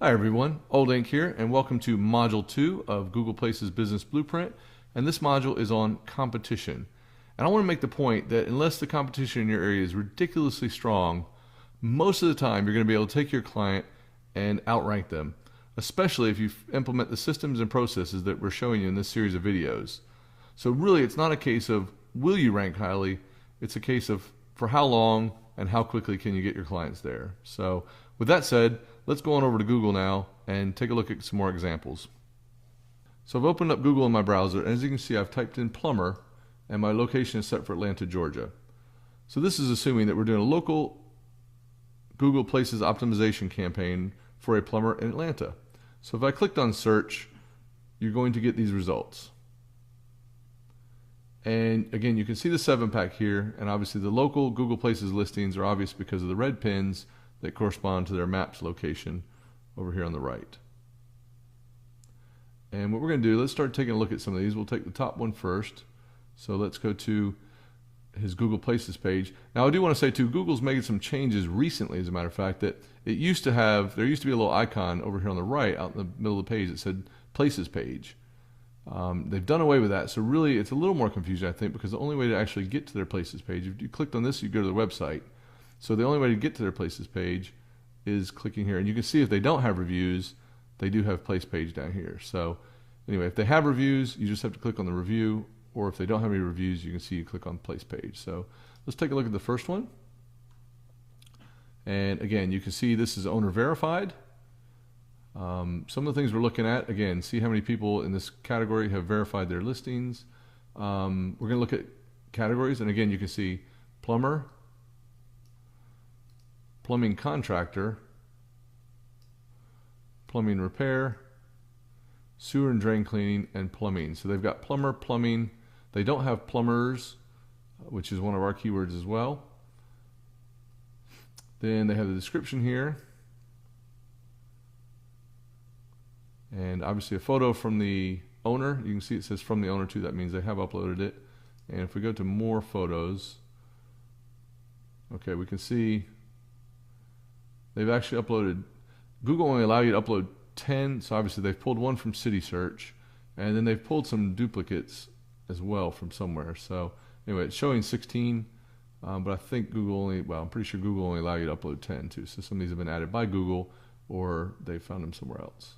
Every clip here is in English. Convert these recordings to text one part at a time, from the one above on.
Hi everyone, Old Ink here, and welcome to Module 2 of Google Places Business Blueprint. And this module is on competition. And I want to make the point that unless the competition in your area is ridiculously strong, most of the time you're going to be able to take your client and outrank them, especially if you implement the systems and processes that we're showing you in this series of videos. So really, it's not a case of will you rank highly, it's a case of for how long and how quickly can you get your clients there. So with that said, let's go on over to Google now and take a look at some more examples. So I've opened up Google in my browser, and as you can see, I've typed in plumber, and my location is set for Atlanta, Georgia. So this is assuming that we're doing a local Google Places optimization campaign for a plumber in Atlanta. So if I clicked on search, you're going to get these results. And again, you can see the 7-pack here, and obviously the local Google Places listings are obvious because of the red pins that correspond to their maps location over here on the right. And what we're going to do, let's start taking a look at some of these. We'll take the top one first. So let's go to his Google Places page. Now I do want to say too, Google's made some changes recently, as a matter of fact, that it used to have, there used to be a little icon over here on the right out in the middle of the page that said Places page. They've done away with that, so really it's a little more confusing, I think, because the only way to actually get to their Places page, if you clicked on this, you go to their website. So the only way to get to their Places page is clicking here. And you can see if they don't have reviews, they do have Place page down here. So anyway, if they have reviews, you just have to click on the review, or if they don't have any reviews, you can see you click on Place page. So let's take a look at the first one. And again, you can see this is owner verified. Some of the things we're looking at, again, see how many people in this category have verified their listings. We're going to look at categories, and again, you can see plumber, plumbing contractor, plumbing repair, sewer and drain cleaning, and plumbing. So they've got plumber, plumbing. They don't have plumbers, which is one of our keywords as well. Then they have the description here. And obviously a photo from the owner. You can see it says from the owner too. That means they have uploaded it. And if we go to more photos, okay, we can see they've actually uploaded. Google only allows you to upload 10, so obviously they've pulled one from City Search, and then they've pulled some duplicates as well from somewhere. So anyway, it's showing 16, but I think Google only, well, I'm pretty sure Google only allows you to upload 10 too. So some of these have been added by Google, or they found them somewhere else.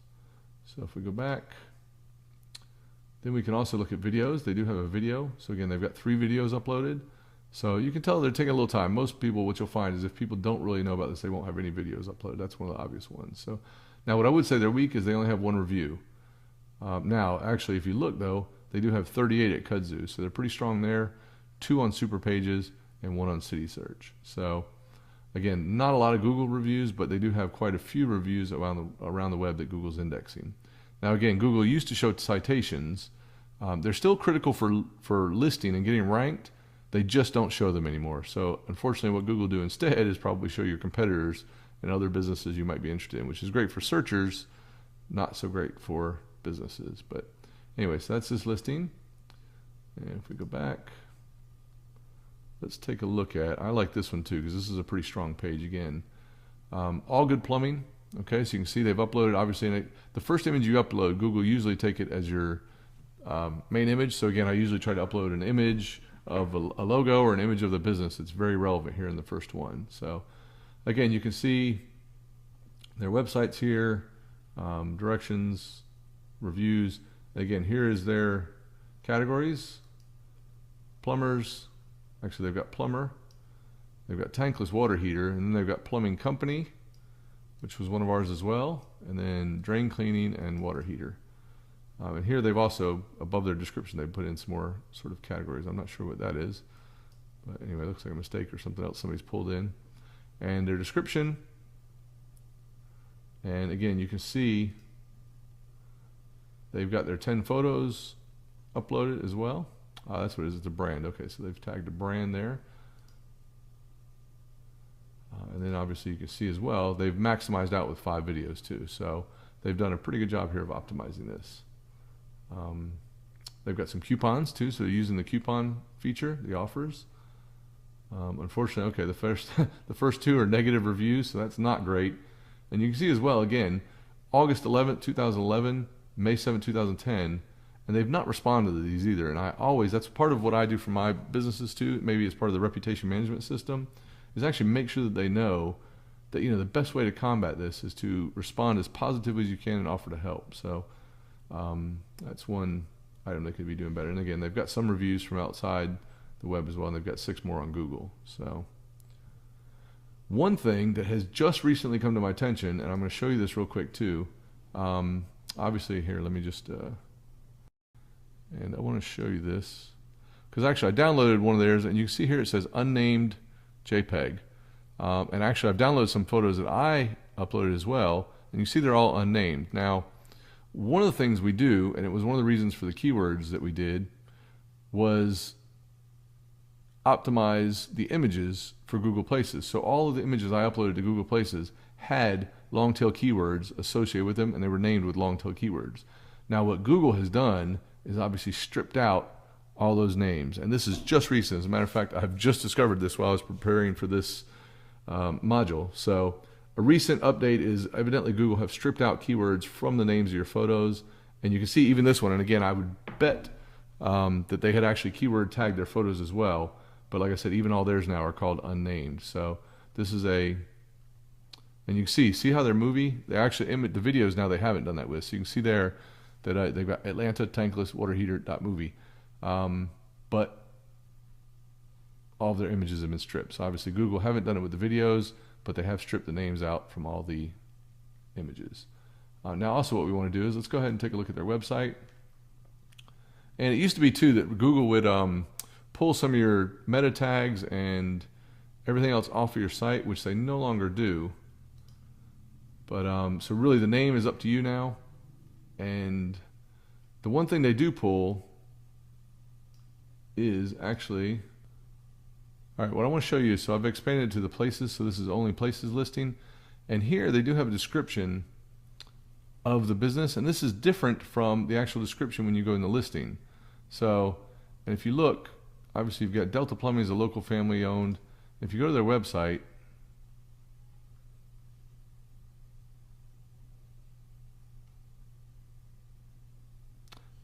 So if we go back, then we can also look at videos. They do have a video. So again, they've got 3 videos uploaded. So you can tell they're taking a little time. Most people, what you'll find is if people don't really know about this, they won't have any videos uploaded. That's one of the obvious ones. So now what I would say they're weak is they only have 1 review. Now, actually, if you look though, they do have 38 at Kudzu. So they're pretty strong there. 2 on Super Pages and 1 on City Search. So again, not a lot of Google reviews, but they do have quite a few reviews around the web that Google's indexing. Now again, Google used to show citations. They're still critical for listing and getting ranked. They just don't show them anymore. So unfortunately, what Google do instead is probably show your competitors and other businesses you might be interested in, which is great for searchers, not so great for businesses. But anyway, so that's this listing. And if we go back, let's take a look at, I like this one too, because this is a pretty strong page again. All Good Plumbing. Okay, so you can see they've uploaded, obviously, the first image you upload, Google usually take it as your main image. So again, I usually try to upload an image of a logo or an image of the business. It's very relevant here in the first one. So again, you can see their websites here, directions, reviews. Again, here is their categories. Plumbers, actually they've got plumber, they've got tankless water heater, and then they've got plumbing company, which was one of ours as well, and then drain cleaning and water heater. And here they've also, above their description, they've put in some more sort of categories. I'm not sure what that is, but anyway, it looks like a mistake or something else somebody's pulled in. And their description, and again, you can see they've got their 10 photos uploaded as well. That's what it is, it's a brand. Okay, so they've tagged a brand there. And then obviously you can see as well, they've maximized out with 5 videos too. So they've done a pretty good job here of optimizing this. They've got some coupons too, so they're using the coupon feature, the offers. Unfortunately, okay, the first 2 are negative reviews, so that's not great. And you can see as well, again, August 11th, 2011, May 7th, 2010, and they've not responded to these either. And that's part of what I do for my businesses too, maybe as part of the reputation management system, is actually make sure that they know that, the best way to combat this is to respond as positively as you can and offer to help. So that's one item they could be doing better. And again, they've got some reviews from outside the web as well, and they've got 6 more on Google. So one thing that has just recently come to my attention, and I'm going to show you this real quick too. Obviously here, let me just, and I want to show you this, because actually I downloaded one of theirs, and you can see here it says unnamed JPEG. And actually I've downloaded some photos that I uploaded as well, and you see they're all unnamed. Now, one of the things we do, and it was one of the reasons for the keywords that we did, was optimize the images for Google Places. So all of the images I uploaded to Google Places had long tail keywords associated with them, and they were named with long tail keywords. Now what Google has done is obviously stripped out all those names, and this is just recent. As a matter of fact, I've just discovered this while I was preparing for this module. So a recent update is evidently Google have stripped out keywords from the names of your photos, and you can see even this one, and again I would bet that they had actually keyword tagged their photos as well, but like I said, even all theirs now are called unnamed. So this is and you can see how they're movie, they actually the videos now they haven't done that with, so you can see there that they've got Atlanta tankless water heater movie, but all of their images have been stripped. So obviously Google haven't done it with the videos, but they have stripped the names out from all the images. Now also what we want to do is let's go ahead and take a look at their website. And it used to be too that Google would pull some of your meta tags and everything else off of your site, which they no longer do. But so really the name is up to you now. And the one thing they do pull is actually, all right, what I want to show you is, so I've expanded it to the places, so this is only places listing, and here they do have a description of the business, and this is different from the actual description when you go in the listing. So, and if you look, obviously you've got Delta Plumbing is a local family owned. If you go to their website,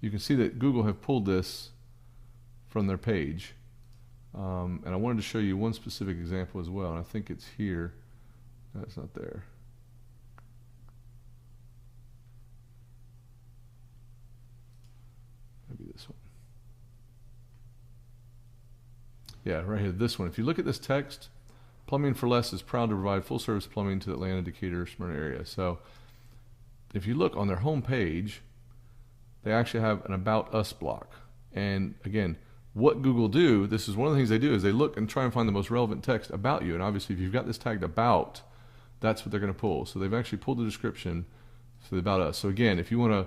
you can see that Google have pulled this from their page. And I wanted to show you one specific example as well, and I think it's here. No, it's not there. Maybe this one. Yeah, right here, this one. If you look at this text, Plumbing for Less is proud to provide full service plumbing to the Atlanta, Decatur, Smyrna area. So if you look on their home page, they actually have an About Us block. And again, what Google do, this is one of the things they do, is they look and try and find the most relevant text about you. And obviously if you've got this tagged about, that's what they're going to pull. So they've actually pulled the description for the About Us. So again, if you want to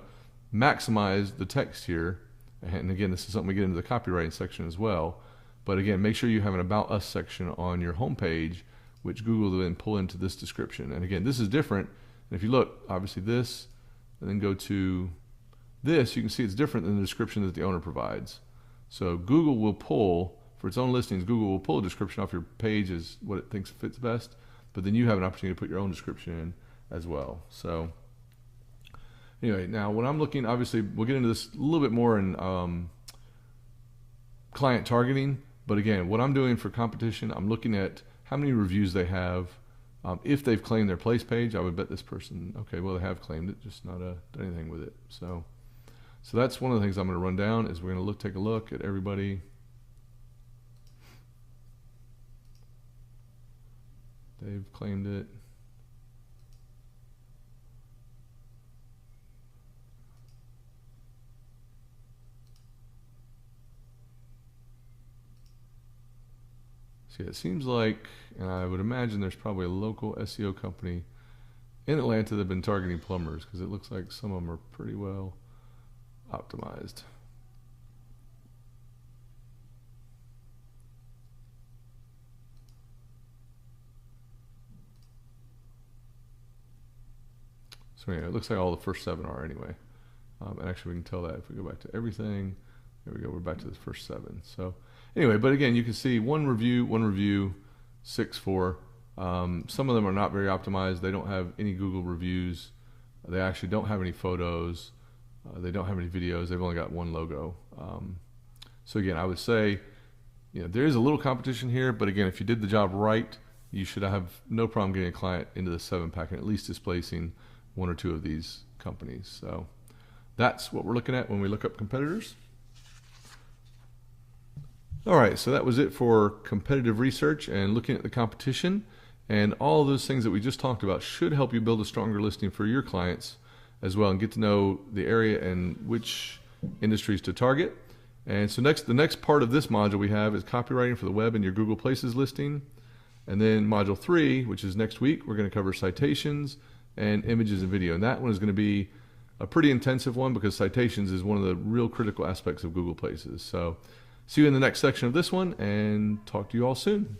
maximize the text here, and again, this is something we get into the copywriting section as well, but again, make sure you have an About Us section on your home page, which Google will then pull into this description. And again, this is different. And if you look, obviously this, and then go to this, you can see it's different than the description that the owner provides. So Google will pull, for its own listings, Google will pull a description off your page as what it thinks fits best, but then you have an opportunity to put your own description in as well. So anyway, now when I'm looking, obviously we'll get into this a little bit more in client targeting, but again, what I'm doing for competition, I'm looking at how many reviews they have. If they've claimed their place page, I would bet this person, okay, well they have claimed it, just not done anything with it. So that's one of the things I'm going to run down, is we're going to take a look at everybody. They've claimed it. See, it seems like, and I would imagine there's probably a local SEO company in Atlanta that have been targeting plumbers, because it looks like some of them are pretty well optimized. So anyway, it looks like all the first 7 are anyway. And actually we can tell that if we go back to everything. There we go, we're back to the first 7. So anyway, but again, you can see one review, 6 for. Some of them are not very optimized. They don't have any Google reviews. They actually don't have any photos. They don't have any videos. They've only got one logo. So again, I would say, there is a little competition here, but again, if you did the job right, you should have no problem getting a client into the 7-pack and at least displacing one or two of these companies. So that's what we're looking at when we look up competitors. All right, so that was it for competitive research and looking at the competition. And all of those things that we just talked about should help you build a stronger listing for your clients as well and get to know the area and which industries to target. And so the next part of this module we have is copywriting for the web and your Google Places listing. And then module 3, which is next week, we're going to cover citations and images and video. And that one is going to be a pretty intensive one because citations is one of the real critical aspects of Google Places. So see you in the next section of this one and talk to you all soon.